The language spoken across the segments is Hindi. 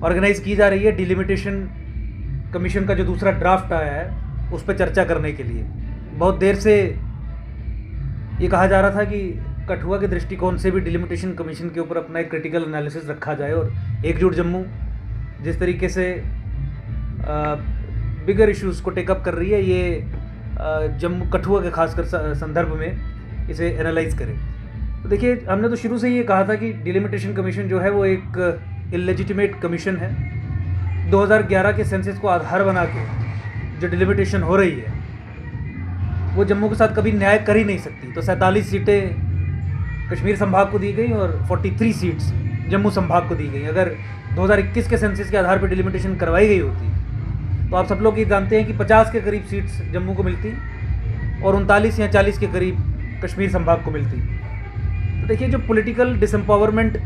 ऑर्गेनाइज की जा रही है डिलिमिटेशन कमीशन का जो दूसरा ड्राफ्ट आया है उस पर चर्चा करने के लिए। बहुत देर से ये कहा जा रहा था कि कठुआ के दृष्टिकोण से भी डिलिमिटेशन कमीशन के ऊपर अपना एक क्रिटिकल एनालिसिस रखा जाए और एकजुट जम्मू जिस तरीके से बिगर इश्यूज़ को टेकअप कर रही है, ये जम्मू कठुआ के खासकर संदर्भ में इसे एनालाइज करें। तो देखिए, हमने तो शुरू से ये कहा था कि डिलिमिटेशन कमीशन जो है वो एक इलेजिटिमेट कमीशन है। 2011 के सेंसस को आधार बना के जो डिलिमिटेशन हो रही है वो जम्मू के साथ कभी न्याय कर ही नहीं सकती। तो 47 सीटें कश्मीर संभाग को दी गई और 43 सीट्स जम्मू संभाग को दी गई। अगर 2021 के सेंसस के आधार पर डिलिमिटेशन करवाई गई होती तो आप सब लोग ये जानते हैं कि 50 के करीब सीट्स जम्मू को मिलती और 39 या 40 के करीब कश्मीर संभाग को मिलती। तो देखिए, जो पॉलिटिकल डिसएम्पावरमेंट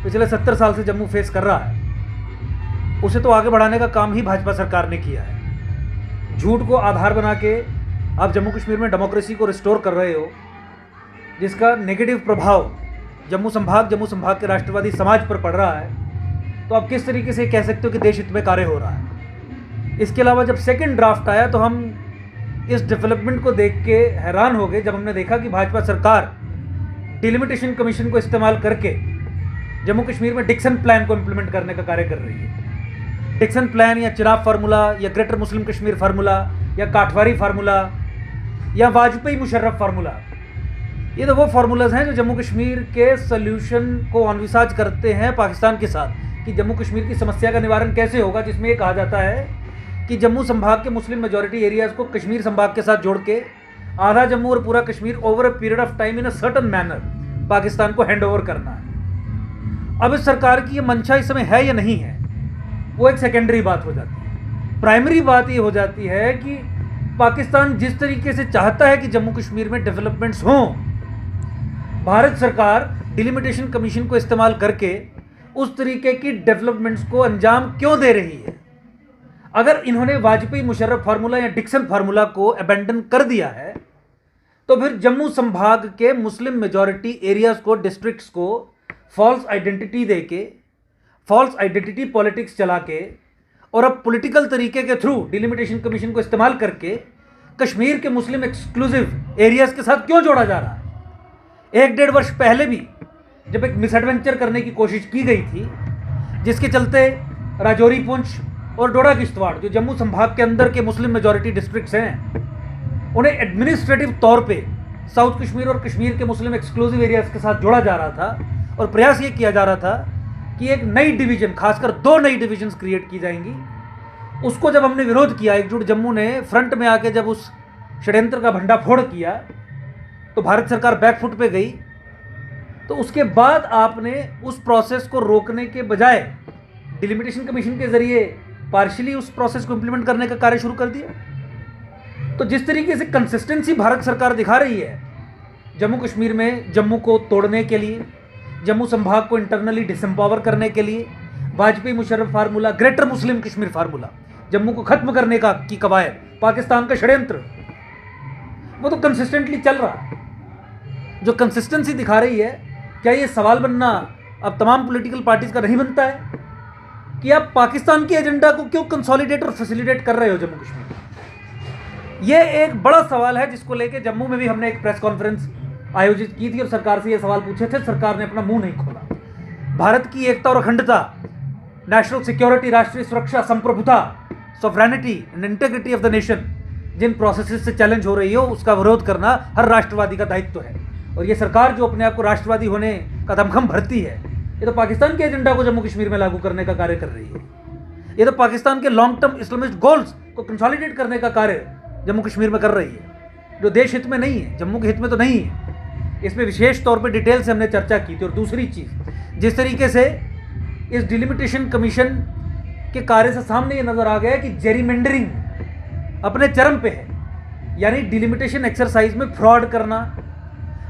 पिछले 70 साल से जम्मू फेस कर रहा है उसे तो आगे बढ़ाने का काम ही भाजपा सरकार ने किया है। झूठ को आधार बना के आप जम्मू कश्मीर में डेमोक्रेसी को रिस्टोर कर रहे हो, जिसका नेगेटिव प्रभाव जम्मू संभाग के राष्ट्रवादी समाज पर पड़ रहा है। तो आप किस तरीके से कह सकते हो कि देश हित में कार्य हो रहा है? इसके अलावा जब सेकंड ड्राफ्ट आया तो हम इस डेवलपमेंट को देख के हैरान हो गए जब हमने देखा कि भाजपा सरकार डिलिमिटेशन कमीशन को इस्तेमाल करके जम्मू कश्मीर में डिक्सन प्लान को इम्प्लीमेंट करने का कार्य कर रही है। डिक्सन प्लान या चिराग फार्मूला या ग्रेटर मुस्लिम कश्मीर फार्मूला या काठवारी फार्मूला या वाजपेयी मुशर्रफ फार्मूला, ये तो वो फार्मूलाज हैं जो जम्मू कश्मीर के सोल्यूशन को अनविसाज करते हैं पाकिस्तान के साथ कि जम्मू कश्मीर की समस्या का निवारण कैसे होगा। जिसमें ये कहा जाता है कि जम्मू संभाग के मुस्लिम मेजॉरिटी एरियाज को कश्मीर संभाग के साथ जोड़ के आधा जम्मू और पूरा Kashmir over a period of time in a certain manner Pakistan को हैंड ओवर करना है। अब इस सरकार की ये मंशा इस समय है या नहीं है, वो एक सेकेंडरी बात हो जाती है। प्राइमरी बात ये हो जाती है कि पाकिस्तान जिस तरीके से चाहता है कि जम्मू कश्मीर में डेवलपमेंट्स हों, भारत सरकार डिलिमिटेशन कमीशन को इस्तेमाल करके उस तरीके की डेवलपमेंट्स को अंजाम क्यों दे रही है? अगर इन्होंने वाजपेयी मुशर्रफ फार्मूला या डिक्सन फार्मूला को अबेंडन कर दिया है तो फिर जम्मू संभाग के मुस्लिम मेजॉरिटी एरियाज को, डिस्ट्रिक्ट्स को फॉल्स आइडेंटिटी दे के, फॉल्स आइडेंटिटी पॉलिटिक्स चला के और अब पॉलिटिकल तरीके के थ्रू डिलिमिटेशन कमीशन को इस्तेमाल करके कश्मीर के मुस्लिम एक्सक्लूसिव एरियाज के साथ क्यों जोड़ा जा रहा है? 1-1.5 वर्ष पहले भी जब एक मिसएडवेंचर करने की कोशिश की गई थी, जिसके चलते राजौरी, पुंछ और डोडा किश्तवाड़ जो जम्मू संभाग के अंदर के मुस्लिम मेजॉरिटी डिस्ट्रिक्ट्स हैं, उन्हें एडमिनिस्ट्रेटिव तौर पे साउथ कश्मीर और कश्मीर के मुस्लिम एक्सक्लूसिव एरियाज के साथ जोड़ा जा रहा था और प्रयास ये किया जा रहा था कि एक नई डिवीजन, खासकर 2 नई डिवीजन्स क्रिएट की जाएंगी। उसको जब हमने विरोध किया, एकजुट जम्मू ने फ्रंट में आके जब उस षड्यंत्र का भंडाफोड़ किया तो भारत सरकार बैकफुट पे गई। तो उसके बाद आपने उस प्रोसेस को रोकने के बजाय डिलिमिटेशन कमीशन के जरिए पार्शियली उस प्रोसेस को इंप्लीमेंट करने का कार्य शुरू कर दिया। तो जिस तरीके से कंसिस्टेंसी भारत सरकार दिखा रही है जम्मू कश्मीर में, जम्मू को तोड़ने के लिए, जम्मू संभाग को इंटरनली डिसएम्पावर करने के लिए, वाजपेयी मुशर्रफ फार्मूला, ग्रेटर मुस्लिम कश्मीर फार्मूला, जम्मू को खत्म करने का की कवायद, पाकिस्तान का षड्यंत्र, वो तो कंसिस्टेंटली चल रहा है। जो कंसिस्टेंसी दिखा रही है, क्या ये सवाल बनना अब तमाम पॉलिटिकल पार्टीज का नहीं बनता है कि आप पाकिस्तान के एजेंडा को क्यों कंसोलिडेट और फैसिलिटेट कर रहे हो जम्मू कश्मीर में? ये एक बड़ा सवाल है जिसको लेके जम्मू में भी हमने एक प्रेस कॉन्फ्रेंस आयोजित की थी और सरकार से ये सवाल पूछे थे। सरकार ने अपना मुंह नहीं खोला। भारत की एकता और अखंडता, नेशनल सिक्योरिटी, राष्ट्रीय सुरक्षा, संप्रभुता, sovereignty and integrity of the nation जिन प्रोसेसेस से चैलेंज हो रही हो उसका विरोध करना हर राष्ट्रवादी का दायित्व है। और ये सरकार जो अपने आप को राष्ट्रवादी होने का दमखम भरती है, ये तो पाकिस्तान के एजेंडा को जम्मू कश्मीर में लागू करने का कार्य कर रही है। ये तो पाकिस्तान के लॉन्ग टर्म इस्लामिस्ट गोल्स को कंसोलिडेट करने का कार्य जम्मू कश्मीर में कर रही है, जो देश हित में नहीं है, जम्मू के हित में तो नहीं है। इसमें विशेष तौर पे डिटेल से हमने चर्चा की थी। और दूसरी चीज़, जिस तरीके से इस डिलिमिटेशन कमीशन के कार्य से सामने ये नजर आ गया कि जेरीमेंडरिंग अपने चरम पे है, यानी डिलिमिटेशन एक्सरसाइज में फ्रॉड करना,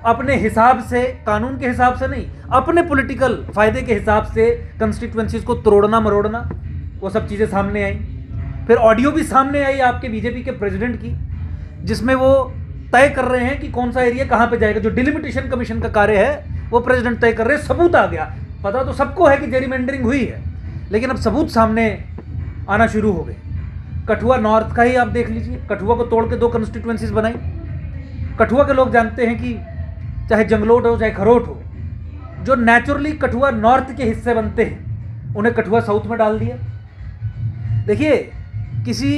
अपने हिसाब से, कानून के हिसाब से नहीं, अपने पॉलिटिकल फायदे के हिसाब से कंस्टिट्यूएंसीज को तोड़ना मरोड़ना, वो सब चीज़ें सामने आई। फिर ऑडियो भी सामने आई आपके बीजेपी के प्रेसिडेंट की, जिसमें वो तय कर रहे हैं कि कौन सा एरिया कहाँ पे जाएगा। जो डिलिमिटेशन कमीशन का कार्य है वो प्रेसिडेंट तय कर रहे हैं। सबूत आ गया, पता तो सबको है कि जेरीमेंडरिंग हुई है, लेकिन अब सबूत सामने आना शुरू हो गए। कठुआ नॉर्थ का ही आप देख लीजिए, कठुआ को तोड़ के 2 कंस्टिट्यूएंसीज बनाई। कठुआ के लोग जानते हैं कि चाहे जंगलोट हो चाहे खरोट हो, जो नेचुरली कठुआ नॉर्थ के हिस्से बनते हैं उन्हें कठुआ साउथ में डाल दिया। देखिए, किसी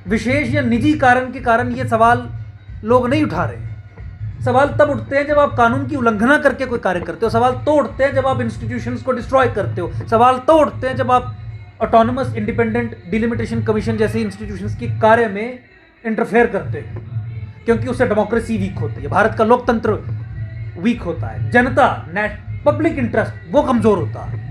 विशेष या निजी कारण के कारण ये सवाल लोग नहीं उठा रहे हैं। सवाल तब उठते हैं जब आप कानून की उल्लंघना करके कोई कार्य करते हो। सवाल तो उठते हैं जब आप इंस्टीट्यूशंस को डिस्ट्रॉय करते हो। सवाल तो उठते हैं जब आप ऑटोनमस इंडिपेंडेंट डिलिमिटेशन कमीशन जैसे इंस्टीट्यूशंस के कार्य में इंटरफेयर करते हो, क्योंकि उससे डेमोक्रेसी वीक होती है, भारत का लोकतंत्र वीक होता है, जनता पब्लिक इंटरेस्ट वो कमजोर होता है।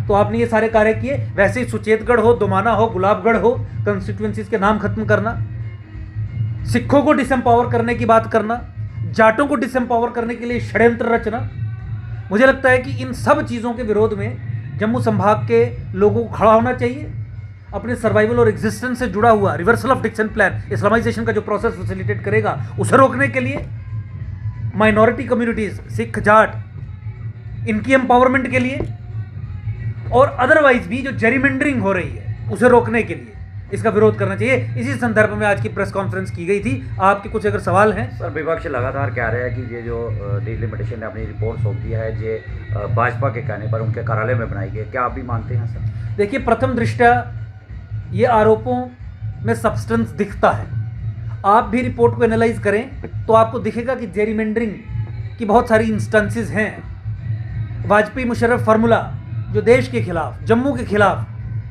तो आपने ये सारे कार्य किए। वैसे ही सुचेतगढ़ हो, दुमाना हो, गुलाबगढ़ हो, कंस्टिट्यूएंसीज के नाम खत्म करना, सिखों को डिसएम्पावर करने की बात करना, जाटों को डिसएम्पावर करने के लिए षड्यंत्र रचना। मुझे लगता है कि इन सब चीज़ों के विरोध में जम्मू संभाग के लोगों को खड़ा होना चाहिए। अपने सर्वाइवल और एग्जिस्टेंस से जुड़ा हुआ reversal of Dixon plan, Islamization का जो प्रोसेस फैसिलिटेट करेगा, उसे रोकने के लिए माइनॉरिटी कम्युनिटीज, सिख, जाट, इनकी एम्पावरमेंट के लिए, और अदरवाइज भी जो जेरीमेंडरिंग हो रही है उसे रोकने के लिए इसका विरोध करना चाहिए। इसी संदर्भ में आज की प्रेस कॉन्फ्रेंस की गई थी। आपके कुछ अगर सवाल हैं? सर, विपक्ष लगातार कह रहे हैं कि ये जो डिलिमिटेशन ने अपनी रिपोर्ट सौंप दिया है, ये भाजपा के कहने पर उनके कार्यालय में बनाई गई। क्या आप भी मानते हैं सर? देखिए, प्रथम दृष्टया ये आरोपों में सब्सटेंस दिखता है। आप भी रिपोर्ट को एनालाइज करें तो आपको दिखेगा कि जेरीमेंडरिंग की बहुत सारी इंस्टेंसेस हैं। वाजपेयी मुशर्रफ फार्मूला जो देश के खिलाफ, जम्मू के खिलाफ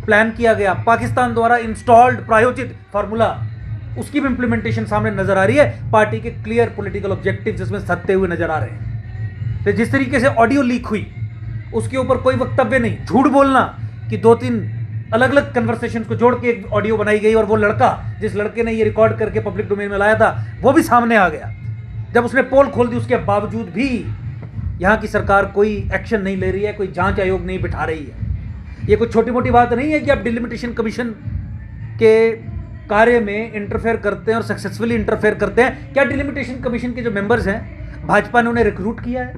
प्लान किया गया, पाकिस्तान द्वारा इंस्टॉल्ड प्रायोजित फार्मूला, उसकी भी इंप्लीमेंटेशन सामने नजर आ रही है। पार्टी के क्लियर पॉलिटिकल ऑब्जेक्टिव्स इसमें सत्ते हुए नजर आ रहे हैं। तो जिस तरीके से ऑडियो लीक हुई उसके ऊपर कोई वक्तव्य नहीं, झूठ बोलना कि 2-3 अलग अलग कन्वर्सेशन को जोड़ के एक ऑडियो बनाई गई और वो लड़का, जिस लड़के ने ये रिकॉर्ड करके पब्लिक डोमेन में लाया था, वो भी सामने आ गया। जब उसने पोल खोल दी उसके बावजूद भी यहाँ की सरकार कोई एक्शन नहीं ले रही है, कोई जांच आयोग नहीं बिठा रही है। ये कोई छोटी मोटी बात नहीं है कि आप डिलिमिटेशन कमीशन के कार्य में इंटरफेयर करते हैं और सक्सेसफुली इंटरफेयर करते हैं। क्या डिलिमिटेशन कमीशन के जो मेंबर्स हैं भाजपा ने उन्हें रिक्रूट किया है?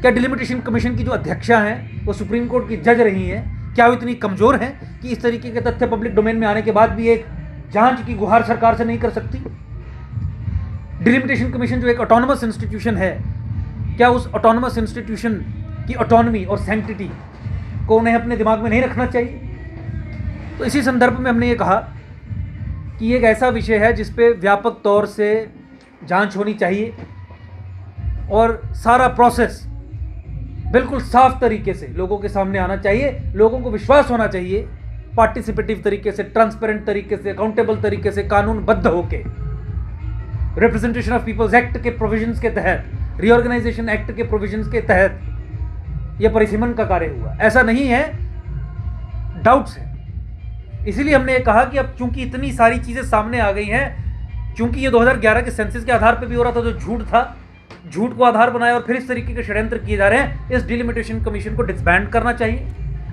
क्या डिलिमिटेशन कमीशन की जो अध्यक्षा हैं वो सुप्रीम कोर्ट की जज रही हैं? क्या वो इतनी कमजोर हैं कि इस तरीके के तथ्य पब्लिक डोमेन में आने के बाद भी एक जांच की गुहार सरकार से नहीं कर सकती? डिलिमिटेशन कमीशन जो एक ऑटोनमस इंस्टीट्यूशन है, क्या उस ऑटोनमस इंस्टीट्यूशन की ऑटोनमी और सैंक्टिटी को उन्हें अपने दिमाग में नहीं रखना चाहिए? तो इसी संदर्भ में हमने ये कहा कि ये एक ऐसा विषय है जिस पे व्यापक तौर से जांच होनी चाहिए और सारा प्रोसेस बिल्कुल साफ तरीके से लोगों के सामने आना चाहिए। लोगों को विश्वास होना चाहिए, पार्टिसिपेटिव तरीके से, ट्रांसपेरेंट तरीके से, अकाउंटेबल तरीके से, कानूनबद्ध होके, रिप्रेजेंटेशन ऑफ पीपल्स एक्ट के प्रोविजंस के तहत, रीऑर्गेनाइजेशन एक्ट के प्रोविजंस के तहत यह परिसीमन का कार्य हुआ। ऐसा नहीं है, डाउट्स है। इसीलिए हमने ये कहा कि अब चूंकि इतनी सारी चीज़ें सामने आ गई हैं, चूंकि ये 2011 के सेंसस के आधार पर भी हो रहा था, जो झूठ था, झूठ को आधार बनाया और फिर इस तरीके के षड्यंत्र किए जा रहे हैं, इस डिलिमिटेशन कमीशन को डिसबैंड करना चाहिए।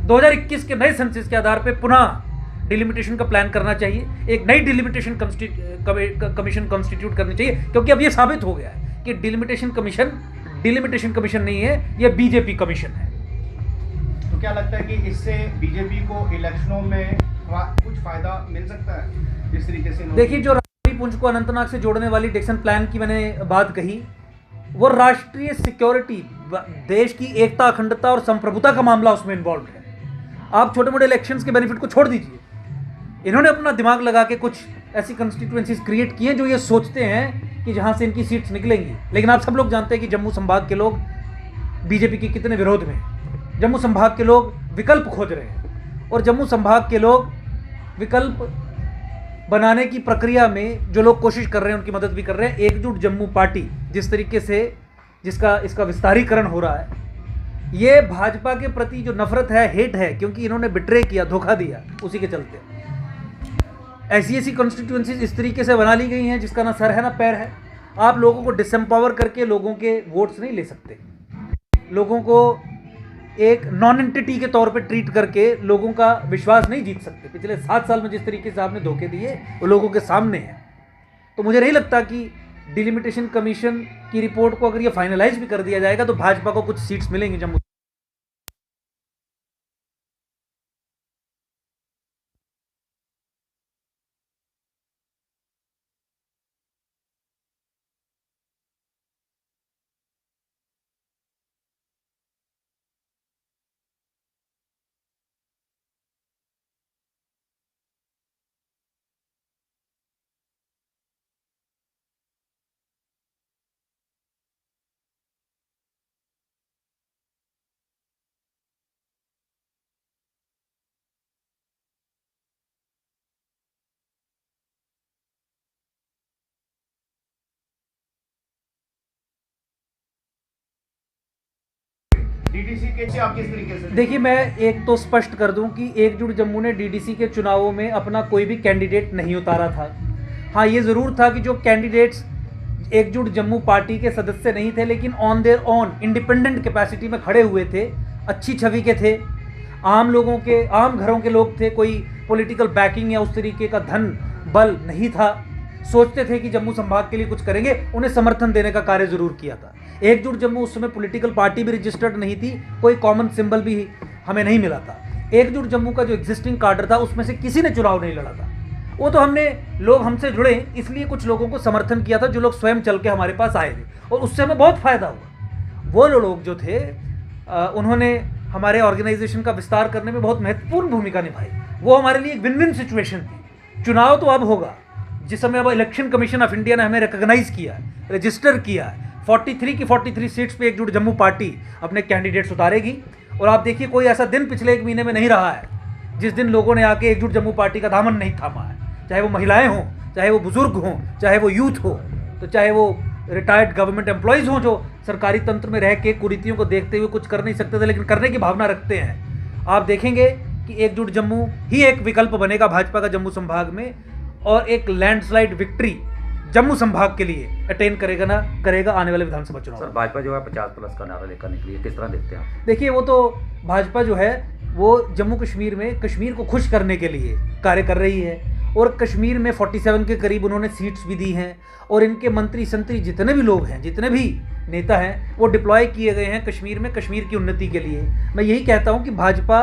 2021 के नए सेंसस के आधार पर पुनः डिलिमिटेशन का प्लान करना चाहिए, एक नई डिलिमिटेशन कमीशन कॉन्स्टिट्यूट करनी चाहिए, क्योंकि अब ये साबित हो गया है कि डिलिमिटेशन कमीशन नहीं है, ये बीजेपी कमीशन है। तो क्या लगता है कि इससे बीजेपी को इलेक्शनों में कुछ फायदा मिल सकता है जिस तरीके से? देखिए, जो राजौरी पुंछ को अनंतनाग से जोड़ने वाली डिक्सन प्लान की मैंने बात कही, वो राष्ट्रीय सिक्योरिटी, देश की एकता, अखंडता और संप्रभुता का मामला उसमें इन्वॉल्व है। आप छोटे मोटे इलेक्शंस के बेनिफिट को छोड़ दीजिए, इन्होंने अपना दिमाग लगा के कुछ ऐसी कंस्टिट्यूएंसीज क्रिएट किए हैं जो ये सोचते हैं कि जहां से इनकी सीट्स निकलेंगी। लेकिन आप सब लोग जानते हैं कि जम्मू संभाग के लोग बीजेपी के कितने विरोध में हैं। जम्मू संभाग के लोग विकल्प खोज रहे हैं, और जम्मू संभाग के लोग विकल्प बनाने की प्रक्रिया में जो लोग कोशिश कर रहे हैं उनकी मदद भी कर रहे हैं। एकजुट जम्मू पार्टी जिस तरीके से इसका विस्तारीकरण हो रहा है, ये भाजपा के प्रति जो नफरत है, हेट है, क्योंकि इन्होंने बिट्रे किया, धोखा दिया, उसी के चलते ऐसी कॉन्स्टिट्यूएंसीज इस तरीके से बना ली गई हैं जिसका ना सर है ना पैर है। आप लोगों को डिसएम्पावर करके लोगों के वोट्स नहीं ले सकते। लोगों को एक नॉन एंटिटी के तौर पे ट्रीट करके लोगों का विश्वास नहीं जीत सकते। पिछले 7 साल में जिस तरीके से आपने धोखे दिए वो लोगों के सामने है। तो मुझे नहीं लगता कि डिलिमिटेशन कमीशन की रिपोर्ट को अगर ये फाइनलाइज भी कर दिया जाएगा तो भाजपा को कुछ सीट्स मिलेंगी जम्मू। डीडीसी के से आप किस तरीके से देखिए, मैं एक तो स्पष्ट कर दूं कि एकजुट जम्मू ने डीडीसी के चुनावों में अपना कोई भी कैंडिडेट नहीं उतारा था। हाँ, ये ज़रूर था कि जो कैंडिडेट्स एकजुट जम्मू पार्टी के सदस्य नहीं थे लेकिन on their on independent capacity में खड़े हुए थे, अच्छी छवि के थे, आम लोगों के, आम घरों के लोग थे, कोई पॉलिटिकल बैकिंग या उस तरीके का धन बल नहीं था, सोचते थे कि जम्मू संभाग के लिए कुछ करेंगे, उन्हें समर्थन देने का कार्य जरूर किया था। एकजुट जम्मू उस समय पॉलिटिकल पार्टी भी रजिस्टर्ड नहीं थी, कोई कॉमन सिंबल भी हमें नहीं मिला था। एकजुट जम्मू का जो एग्जिस्टिंग कार्डर था उसमें से किसी ने चुनाव नहीं लड़ा था। वो तो हमने, लोग हमसे जुड़े इसलिए कुछ लोगों को समर्थन किया था जो लोग स्वयं चल के हमारे पास आए थे और उससे हमें बहुत फायदा हुआ। वो लोग जो थे उन्होंने हमारे ऑर्गेनाइजेशन का विस्तार करने में बहुत महत्वपूर्ण भूमिका निभाई। वो हमारे लिए एक विन विन सिचुएशन थी। चुनाव तो अब होगा, जिस समय अब इलेक्शन कमीशन ऑफ इंडिया ने हमें रिकॉग्नाइज किया, रजिस्टर किया, 43 की 43 सीट्स पे एकजुट जम्मू पार्टी अपने कैंडिडेट्स उतारेगी। और आप देखिए, कोई ऐसा दिन पिछले एक महीने में नहीं रहा है जिस दिन लोगों ने आके एकजुट जम्मू पार्टी का दामन नहीं थामा है, चाहे वो महिलाएं हों, चाहे वो बुजुर्ग हों, चाहे वो यूथ हो, तो चाहे वो रिटायर्ड गवर्नमेंट एम्प्लॉयज़ हों जो सरकारी तंत्र में रह के कुरीतियों को देखते हुए कुछ कर नहीं सकते थे लेकिन करने की भावना रखते हैं। आप देखेंगे कि एकजुट जम्मू ही एक विकल्प बनेगा भाजपा का जम्मू संभाग में, और एक लैंडस्लाइड विक्ट्री जम्मू संभाग के लिए अटेन करेगा आने वाले विधानसभा चुनाव। सर, भाजपा जो है 50+ का नारा लेकर निकली है, किस तरह देखते हैं आप? देखिए, वो तो भाजपा जो है वो जम्मू कश्मीर में कश्मीर को खुश करने के लिए कार्य कर रही है और कश्मीर में 47 के करीब उन्होंने सीट्स भी दी हैं और इनके मंत्री संतरी जितने भी लोग हैं, जितने भी नेता हैं, वो डिप्लॉय किए गए हैं कश्मीर में कश्मीर की उन्नति के लिए। मैं यही कहता हूं कि भाजपा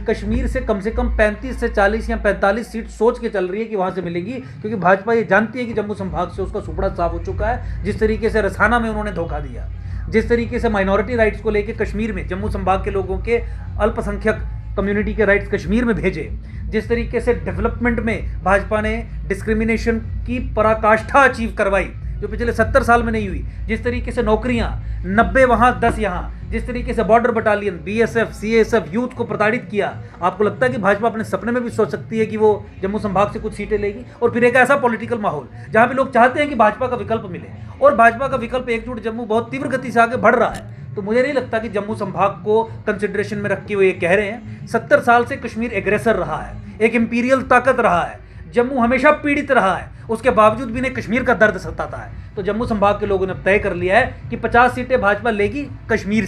कश्मीर से कम 35 से 40 या 45 सीट सोच के चल रही है कि वहाँ से मिलेंगी, क्योंकि भाजपा ये जानती है कि जम्मू संभाग से उसका सुपड़ा साफ हो चुका है। जिस तरीके से रसाना में उन्होंने धोखा दिया, जिस तरीके से माइनॉरिटी राइट्स को लेकर कश्मीर में जम्मू संभाग के लोगों के अल्पसंख्यक कम्युनिटी के राइट्स कश्मीर में भेजे, जिस तरीके से डेवलपमेंट में भाजपा ने डिस्क्रिमिनेशन की पराकाष्ठा अचीव करवाई जो पिछले 70 साल में नहीं हुई, जिस तरीके से नौकरियां 90 वहाँ 10 यहाँ, जिस तरीके से border battalion, BSF, CSF youth को प्रताड़ित किया, आपको लगता है कि भाजपा अपने सपने में भी सोच सकती है कि वो जम्मू संभाग से कुछ सीटें लेगी? और फिर एक ऐसा पॉलिटिकल माहौल जहाँ पे लोग चाहते हैं कि भाजपा का विकल्प मिले और भाजपा का विकल्प एकजुट जम्मू बहुत तीव्र गति से आगे बढ़ रहा है, तो मुझे नहीं लगता कि जम्मू संभाग को कंसिडरेशन में रख के वो ये कह रहे हैं। 70 साल से कश्मीर एग्रेसर रहा है, एक इंपीरियल ताकत रहा है, जम्मू हमेशा पीड़ित रहा है, उसके बावजूद भी इन्हें कश्मीर का दर्द सताता है। तो जम्मू संभाग के लोगों ने तय कर लिया है कि 50 सीटें भाजपा लेगी कश्मीर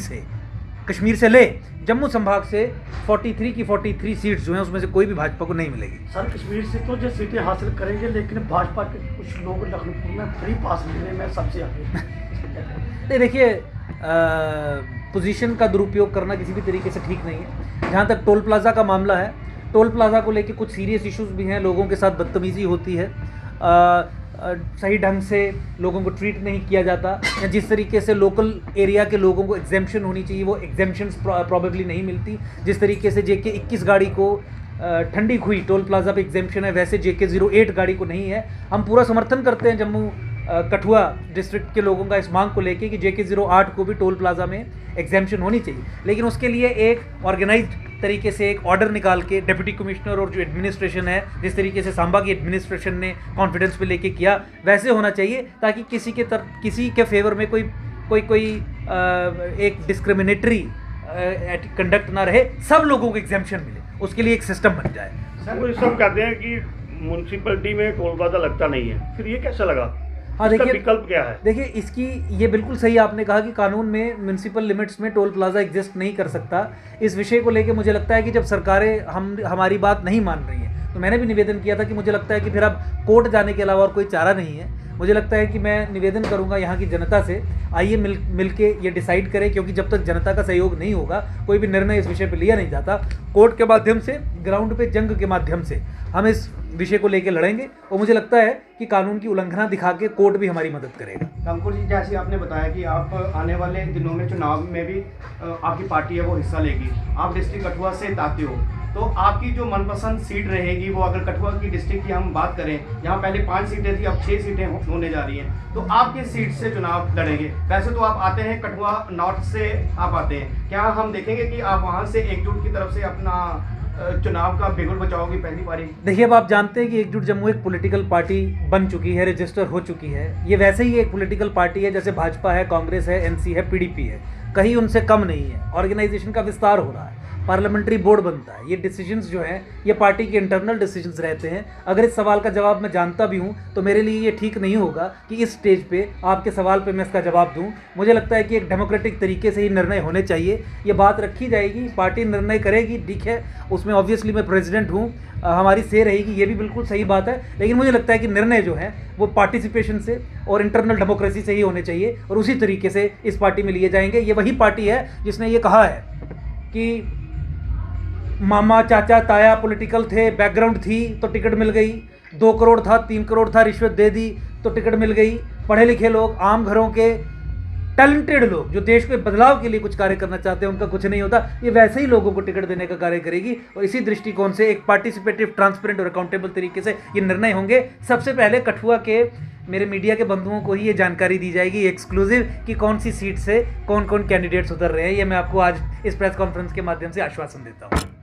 से ले, जम्मू संभाग से 43 की 43 सीट्स जो हैं उसमें से कोई भी भाजपा को नहीं मिलेगी। सर, कश्मीर से तो जो सीटें हासिल करेंगे, लेकिन भाजपा के कुछ लोग लखनऊ में फ्री पास मिलने में सबसे आगे। नहीं, देखिए, पोजीशन का दुरुपयोग करना किसी भी तरीके से ठीक नहीं है। जहाँ तक टोल प्लाजा का मामला है, टोल प्लाजा को लेके कुछ सीरियस इश्यूज भी हैं, लोगों के साथ बदतमीजी होती है, सही ढंग से लोगों को ट्रीट नहीं किया जाता, या जिस तरीके से लोकल एरिया के लोगों को एग्जेम्पशन होनी चाहिए वो एग्जेम्पशंस प्रॉबेबली नहीं मिलती। जिस तरीके से JK 21 गाड़ी को ठंडी खुई टोल प्लाजा पे एग्जेम्पशन है, वैसे JK 08 गाड़ी को नहीं है। हम पूरा समर्थन करते हैं जम्मू कठुआ डिस्ट्रिक्ट के लोगों का इस मांग को लेके कि JK 08 को भी टोल प्लाजा में एग्जेम्पशन होनी चाहिए, लेकिन उसके लिए एक ऑर्गेनाइज्ड तरीके से एक ऑर्डर निकाल के डिप्टी कमिश्नर और जो एडमिनिस्ट्रेशन है, जिस तरीके से सांबा की एडमिनिस्ट्रेशन ने कॉन्फिडेंस पे लेके किया, वैसे होना चाहिए, ताकि किसी के फेवर में कोई एक डिस्क्रिमिनेटरी कंडक्ट ना रहे, सब लोगों को एग्जेम्पशन मिले, उसके लिए एक सिस्टम बन जाए। वो इस सब कहते हैं कि म्यूनसिपलिटी में टोल प्लाजा लगता नहीं है, फिर ये कैसा लगा? हाँ, देखिए, विकल्प क्या है? देखिए, इसकी ये बिल्कुल सही आपने कहा कि कानून में म्यूनसिपल लिमिट्स में टोल प्लाजा एग्जिस्ट नहीं कर सकता। इस विषय को लेके मुझे लगता है कि जब सरकारें हमारी बात नहीं मान रही हैं, तो मैंने भी निवेदन किया था कि मुझे लगता है कि फिर अब कोर्ट जाने के अलावा और कोई चारा नहीं है। मुझे लगता है कि मैं निवेदन करूंगा यहाँ की जनता से, आइए मिल के ये डिसाइड करें, क्योंकि जब तक जनता का सहयोग नहीं होगा कोई भी निर्णय इस विषय पे लिया नहीं जाता। कोर्ट के माध्यम से, ग्राउंड पे जंग के माध्यम से हम इस विषय को लेकर लड़ेंगे और मुझे लगता है कि कानून की उल्लंघना दिखा के कोर्ट भी हमारी मदद करेगा। अंकुर जी, जैसे आपने बताया कि आप आने वाले दिनों में चुनाव में भी आपकी पार्टी है वो हिस्सा लेगी, आप डिस्ट्रिक्ट कठुआ से आते हो, तो आपकी जो मनपसंद सीट रहेगी वो, अगर कठुआ की डिस्ट्रिक्ट की हम बात करें, यहाँ पहले 5 सीटें थी, अब 6 सीटें होने जा रही हैं, तो आप किस सीट से चुनाव लड़ेंगे? वैसे तो आप आते हैं कठुआ नॉर्थ से, आप आते हैं, क्या हम देखेंगे कि आप वहाँ से एकजुट की तरफ से अपना चुनाव का बिगुल बचाओगी पहली बारी? देखिए, अब आप जानते हैं कि एकजुट जम्मू एक पॉलिटिकल पार्टी बन चुकी है, रजिस्टर हो चुकी है। ये वैसे ही एक पॉलिटिकल पार्टी है जैसे भाजपा है, कांग्रेस है, NC है, PDP है। कहीं उनसे कम नहीं है। ऑर्गेनाइजेशन का विस्तार हो रहा है, पार्लियामेंट्री बोर्ड बनता है, ये डिसीजंस जो हैं ये पार्टी के इंटरनल डिसीजंस रहते हैं। अगर इस सवाल का जवाब मैं जानता भी हूँ तो मेरे लिए ये ठीक नहीं होगा कि इस स्टेज पे आपके सवाल पे मैं इसका जवाब दूँ। मुझे लगता है कि एक डेमोक्रेटिक तरीके से ही निर्णय होने चाहिए, ये बात रखी जाएगी, पार्टी निर्णय करेगी, ठीक है, उसमें ऑब्वियसली मैं प्रेसिडेंट हूँ, हमारी से रहेगी, ये भी बिल्कुल सही बात है। लेकिन मुझे लगता है कि निर्णय जो है वो पार्टिसिपेशन से और इंटरनल डेमोक्रेसी से ही होने चाहिए और उसी तरीके से इस पार्टी में लिए जाएंगे। ये वही पार्टी है जिसने ये कहा है कि मामा चाचा ताया पॉलिटिकल थे, बैकग्राउंड थी तो टिकट मिल गई, 2 करोड़ था 3 करोड़ था रिश्वत दे दी तो टिकट मिल गई। पढ़े लिखे लोग, आम घरों के टैलेंटेड लोग जो देश के बदलाव के लिए कुछ कार्य करना चाहते हैं, उनका कुछ नहीं होता, ये वैसे ही लोगों को टिकट देने का कार्य करेगी। और इसी दृष्टिकोण से एक पार्टिसिपेटिव, ट्रांसपेरेंट और अकाउंटेबल तरीके से ये निर्णय होंगे। सबसे पहले कठुआ के मेरे मीडिया के बंधुओं को ही ये जानकारी दी जाएगी एक्सक्लूसिव कि कौन सी सीट से कौन कौन कैंडिडेट्स उतर रहे हैं। ये मैं आपको आज इस प्रेस कॉन्फ्रेंस के माध्यम से आश्वासन देता हूँ।